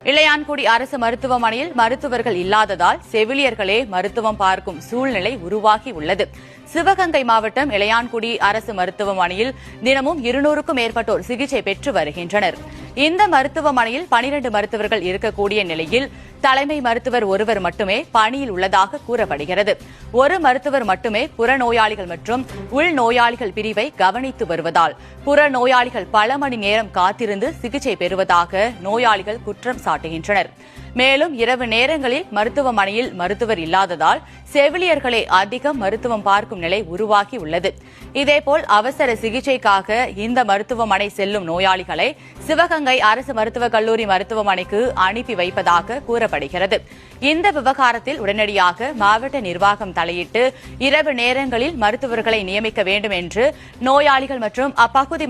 இளையான்குடி அரசு மருத்துவமனையில் மருத்துவர்கள் இல்லாததால் செவிலியர்களே மருத்துவம் பார்க்கும் சூழ்நிலை உருவாகி உள்ளது. சிவகங்கை மாவட்டம் இளையான்குடி அரசு மருத்துவமனையில் தினமும் 200க்கும் மேற்பட்டோர் சிகிச்சை பெற்று வருகின்றனர். இந்த மருத்துவமனையில் 12 மருத்துவர்கள் இருக்கக்கூடிய நிலையில் தலைமை மருத்துவர் ஒருவர் மட்டுமே பணியில் உள்ளதாக கூறப்படுகிறது. ஒரு மருத்துவர் மட்டுமே புறநோயாளிகள் மற்றும் உள்நோயாளிகள் பிரிவை கவனித்து வருவதால் புறநோயாளிகள் பல மணி நேரம் காத்திருந்து சிகிச்சை பெறுவதாக நோயாளிகள் குற்றம் சாட்டுகின்றனர். மேலும் இரவு நேரங்களில் மருத்துவமனையில் மருத்துவர் இல்லாததால் செவிலியர்களே அதிகம் மருத்துவம் பார்க்கும் நிலை உருவாகி உள்ளது. இதேபோல் அவசர சிகிச்சைக்காக இந்த மருத்துவமனை செல்லும் நோயாளிகளை சிவகங்கை அரசு மருத்துவக் கல்லூரி மருத்துவமனைக்கு அனுப்பி வைப்பதாக கூறப்படுகிறது. இந்த விவகாரத்தில் உடனடியாக மாவட்ட நிர்வாகம் தலையிட்டு இரவு நேரங்களில் மருத்துவர்களை நியமிக்க வேண்டும் என்று நோயாளிகள் மற்றும் அப்பகுதி